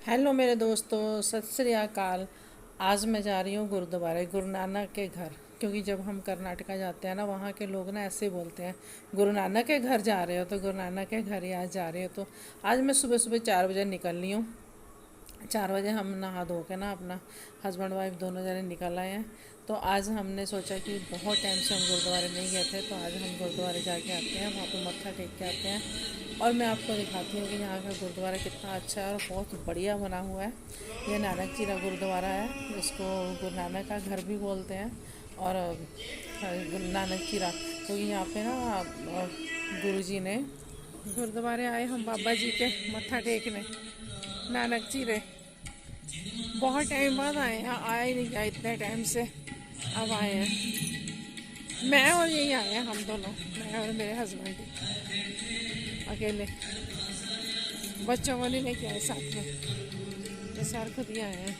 Hello मेरे दोस्तों, सत श्री अकाल। आज मैं जा रही हूँ गुरुद्वारे गुरु नानक के घर। क्योंकि जब हम कर्नाटका जाते हैं ना, वहाँ के लोग ना ऐसे बोलते हैं, गुरु नानक के घर जा रहे हो तो गुरु नानक के घर ही आज जा रहे हो। तो आज मैं सुबह सुबह 4 बजे निकल रही हूँ। 4 बजे हम नहा धो के ना अपना हस्बैंड वाइफ दोनों जने निकल आए हैं। तो आज हमने सोचा कि बहुत टाइम से हम गुरुद्वारे नहीं गए थे, तो आज हम गुरुद्वारे जाके आते हैं, वहाँ पे मत्था टेक के आते हैं। और मैं आपको दिखाती हूँ कि यहाँ का गुरुद्वारा कितना अच्छा है और बहुत बढ़िया बना हुआ है। ये नानक चीरा गुरुद्वारा है, इसको गुरु नानक का घर भी बोलते हैं। और गुरु नानक चीरा क्योंकि यहाँ पे ना गुरु जी ने गुरुद्वारे आए हम बाबा जी के मत्था टेकने नानक चीरे। बहुत टाइम बाद आए हैं, आया ही नहीं गया इतने टाइम से, अब आए हैं। मैं और यही आए हैं, हम दोनों, मैं और मेरे हस्बैंड अकेले, बच्चों को नहीं लेके आए साथ में, तो सर खुद ही आए हैं।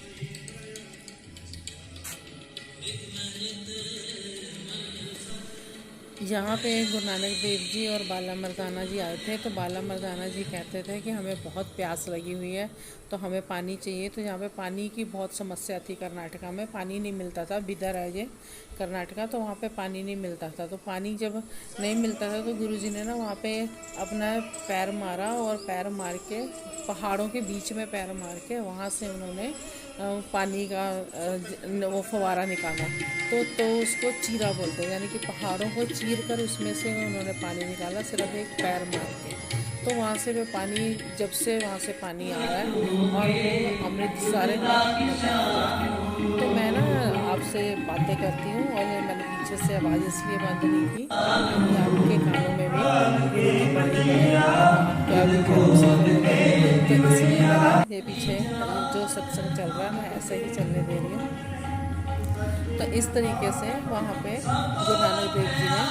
यहाँ पे गुरु नानक देव जी और बाला मर्दाना जी आए थे। तो बाला मर्दाना जी कहते थे कि हमें बहुत प्यास लगी हुई है, तो हमें पानी चाहिए। तो यहाँ पे पानी की बहुत समस्या थी, कर्नाटका में पानी नहीं मिलता था। बिदर है ये कर्नाटका, तो वहाँ पे पानी नहीं मिलता था। तो पानी जब नहीं मिलता था तो गुरुजी ने ना वहाँ पे अपना पैर मारा, और पैर मार के पहाड़ों के बीच में पैर मार के वहाँ से उन्होंने पानी का वो फवारा निकाला। तो उसको चीरा बोलते हैं, यानी कि पहाड़ों को चीर कर उसमें से उन्होंने पानी निकाला, सिर्फ एक पैर मार के। तो वहाँ से वो पानी, जब से वहाँ से पानी आ रहा है और वो अमृत सारे। तो मैं ना आपसे बातें करती हूँ, और मैंने पीछे से आवाज़ इसलिए बंद नहीं की कि आपके कानों में भी गुरु की बाणी है, आपका भी ध्यान से। तो इसलिए मैंने ये पीछे जो सत्संग चल रहा है मैं ऐसे ही चलने दे रही हूँ। तो इस तरीके से वहाँ पे गुरु नानक देव जी ने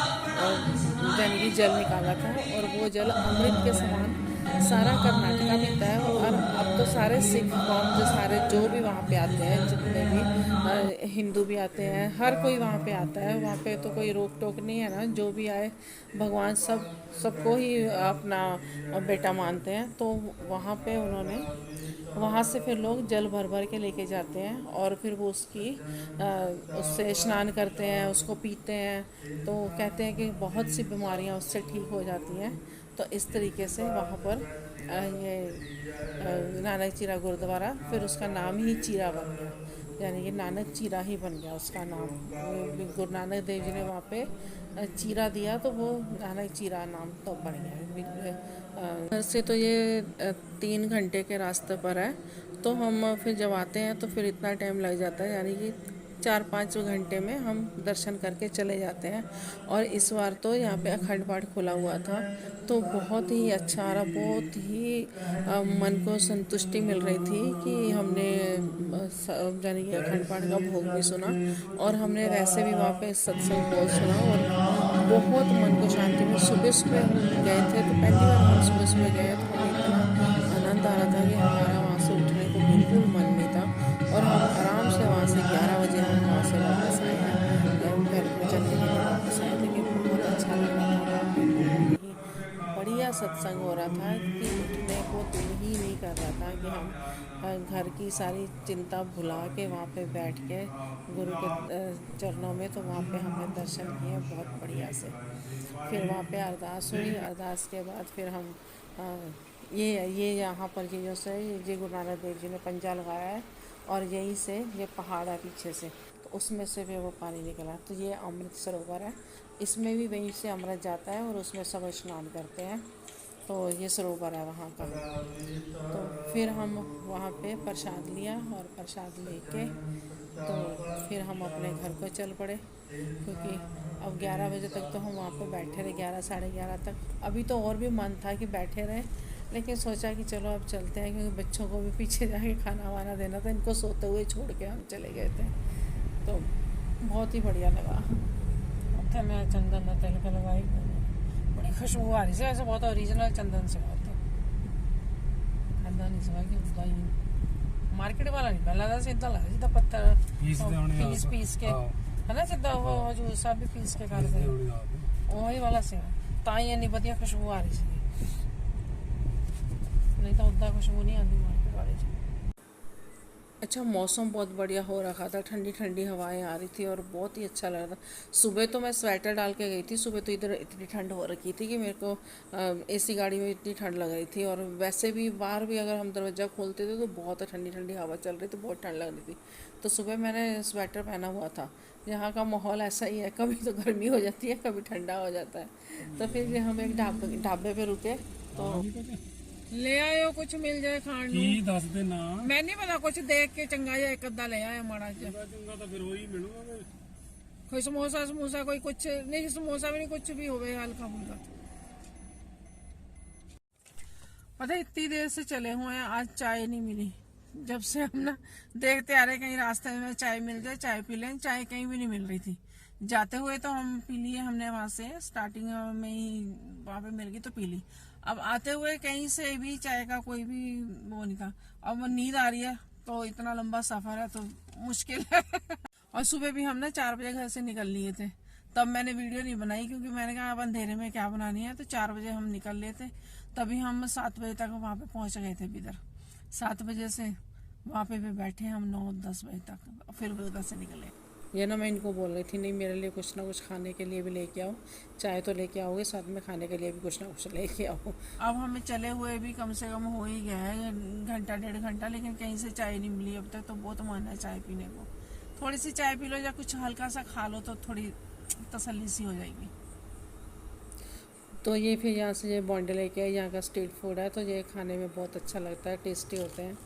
यानी कि जल निकाला था, और वो जल अमृत के समान सारा कर्नाटका पीता है। और अब तो सारे सिख कौम जो भी वहाँ पे आते हैं, जितने भी हिंदू भी आते हैं, हर कोई वहाँ पे आता है। वहाँ पे तो कोई रोक टोक नहीं है ना, जो भी आए भगवान सबको ही अपना बेटा मानते हैं। तो वहाँ पे उन्होंने, वहाँ से फिर लोग जल भर भर के लेके जाते हैं, और फिर वो उससे स्नान करते हैं, उसको पीते हैं। तो कहते हैं कि बहुत सी बीमारियाँ उससे ठीक हो जाती हैं। तो इस तरीके से वहाँ पर ये नानक चीरा गुरुद्वारा, फिर उसका नाम ही चीरा बन गया, यानी कि नानक चीरा ही बन गया उसका नाम। गुरु नानक देव जी ने वहाँ पे चीरा दिया, तो वो नानक चीरा नाम तो पड़ गया। घर से तो ये 3 घंटे के रास्ते पर है। तो हम फिर जब आते हैं तो फिर इतना टाइम लग जाता है, यानी कि 4-5 घंटे में हम दर्शन करके चले जाते हैं। और इस बार तो यहाँ पे अखंड पाठ खुला हुआ था, तो बहुत ही अच्छा रहा, बहुत ही मन को संतुष्टि मिल रही थी कि हमने यानी कि अखंड पाठ का भोग भी सुना, और हमने वैसे भी वहाँ पे सत्संग बहुत सुना, और बहुत मन को शांति में। सुबह सुबह हम गए थे, तो पहली बार हम सुबह सुबह गए, तो हमें इतना आनंद आ रहा था कि हमारा वहाँ से उठने को बिल्कुल मन नहीं था। और हम आराम से वहाँ से 11 बजे हम वहाँ से वापस आए हैं, घर को चलने के लिए वापस आए। लेकिन बहुत अच्छा लग रहा था वहाँ पे, बढ़िया सत्संग हो रहा था कि उठने को दिल ही नहीं कर रहा था कि हम घर की सारी चिंता भुला के वहाँ पे बैठ के गुरु के चरणों में, तो वहाँ पे हमने दर्शन किए बहुत बढ़िया से। फिर वहाँ पे अरदास हुई, अरदास के बाद फिर हम ये यहाँ पर ये जो से ये गुरु नानक देव जी ने पंजा लगाया है, और यहीं से ये पहाड़ है पीछे से, तो उसमें से भी वो पानी निकला। तो ये अमृत सरोवर है, इसमें भी वहीं से अमृत जाता है, और उसमें सब स्नान करते हैं। तो ये सरोवर है वहाँ का। तो फिर हम वहाँ पे प्रसाद लिया, और प्रसाद लेके तो फिर हम अपने घर को चल पड़े, क्योंकि अब 11 बजे तक तो हम वहाँ पे बैठे रहे, 11 साढ़े 11 तक। अभी तो और भी मन था कि बैठे रहे, लेकिन सोचा कि चलो अब चलते हैं, क्योंकि बच्चों को भी पीछे जाके खाना वाना देना था, इनको सोते हुए छोड़ के हम चले गए थे। तो बहुत ही बढ़िया लगा। उत्थे मैं चंदन का तिलक लगाई, बड़ी खुशबू आ रही थी, ऐसे बहुत ओरिजिनल चंदन से होता नहीं सवा कि दवाई मार्केट वाला नहीं पहला था, सीधा लगा सीधा पत्थर पीस के है ना, सीधा वो जो सब भी पीस के करते वही वाला से, ताई इन्नी बढ़िया खुशबू आ रही थी, नहीं तो उदा खुशबू नहीं आती मार्केट वाले। अच्छा, मौसम बहुत बढ़िया हो रखा था, ठंडी ठंडी हवाएं आ रही थी और बहुत ही अच्छा लग रहा था। सुबह तो मैं स्वेटर डाल के गई थी, सुबह तो इधर इतनी ठंड हो रखी थी कि मेरे को एसी गाड़ी में इतनी ठंड लग रही थी। और वैसे भी बाहर भी अगर हम दरवाज़ा खोलते थे तो बहुत ठंडी ठंडी हवा चल रही थी, बहुत ठंड लग रही थी। तो सुबह मैंने स्वेटर पहना हुआ था। यहाँ का माहौल ऐसा ही है, कभी तो गर्मी हो जाती है, कभी ठंडा हो जाता है। तो फिर हम एक ढाबे पे रुके। तो ले आयो कुछ मिल जाए खाने ਕੀ ਨੂੰ। ਦੱਸ ਦੇ ਨਾ मैं नहीं पता, कुछ देख के चंगा या एक अद्धा ले आया माड़ा सा। ਚੰਗਾ ਚੰਗਾ ਤਾਂ ਫਿਰ ਉਹੀ ਮਿਲੂਗਾ ਕਿ कोई समोसा समोसा कोई कुछ नहीं, समोसा भी नहीं, कुछ भी होवे हल्का फुल्का। पता है इतनी देर से चले हुए हैं, आज चाय नहीं मिली। जब से हम ना देखते आ रहे कहीं रास्ते में चाय मिल जाए, चाय पी लें, चाय कहीं भी नहीं मिल रही थी। जाते हुए तो हम पी लिए, हमने वहां से स्टार्टिंग में ही वहां पे मिल गई तो पी ली। अब आते हुए कहीं से भी चाय का कोई भी वो नहीं था। अब नींद आ रही है, तो इतना लंबा सफर है तो मुश्किल है। और सुबह भी हम ना 4 बजे घर से निकल लिए थे। तब मैंने वीडियो नहीं बनाई क्योंकि मैंने कहा अब अंधेरे में क्या बनानी है। तो 4 बजे हम निकल लिए थे, तभी हम 7 बजे तक वहां पे पहुंच गए थे बिदर। 7 बजे से वहां पे भी बैठे हम 9-10 बजे तक, फिर उधर से निकले। ये ना मैं इनको बोल रही थी, नहीं मेरे लिए कुछ ना कुछ खाने के लिए भी लेके आओ, चाय तो लेके आओगे, साथ में खाने के लिए भी कुछ ना कुछ लेके आओ। अब हमें चले हुए भी कम से कम हो ही गया है घंटा 1.5 घंटा, लेकिन कहीं से चाय नहीं मिली अब तक। तो बहुत मन है चाय पीने को। थोड़ी सी चाय पी लो या कुछ हल्का सा खा लो तो थोड़ी तसल्ली सी हो जाएगी। तो ये फिर यहाँ से ये बॉन्डे लेके आए, यहाँ का स्ट्रीट फूड है, तो ये खाने में बहुत अच्छा लगता है, टेस्टी होते हैं।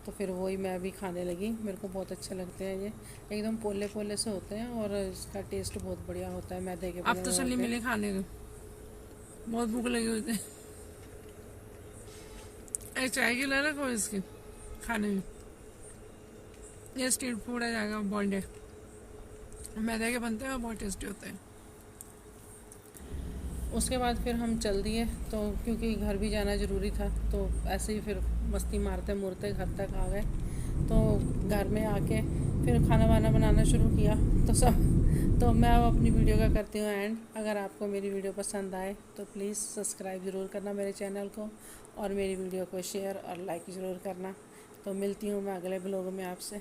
तो फिर वही मैं भी खाने लगी, मेरे को बहुत अच्छे लगते हैं ये, एकदम पोले पोले से होते हैं और इसका टेस्ट बहुत बढ़िया होता है मैदे के बने। अब तसल्ली मिली खाने को, बहुत भूख लगी हुई थी। एक चाय की लेना को इसकी खाने में। ये स्ट्रीट फूड है जाएगा बॉन्डे, मैदे के बनते हैं, बहुत टेस्टी होते हैं। उसके बाद फिर हम चल दिए, तो क्योंकि घर भी जाना ज़रूरी था, तो ऐसे ही फिर मस्ती मारते मुरते घर तक आ गए। तो घर में आके फिर खाना वाना बनाना शुरू किया। तो मैं अब अपनी वीडियो का करती हूँ एंड। अगर आपको मेरी वीडियो पसंद आए तो प्लीज़ सब्सक्राइब ज़रूर करना मेरे चैनल को, और मेरी वीडियो को शेयर और लाइक ज़रूर करना। तो मिलती हूँ मैं अगले ब्लॉग में आपसे।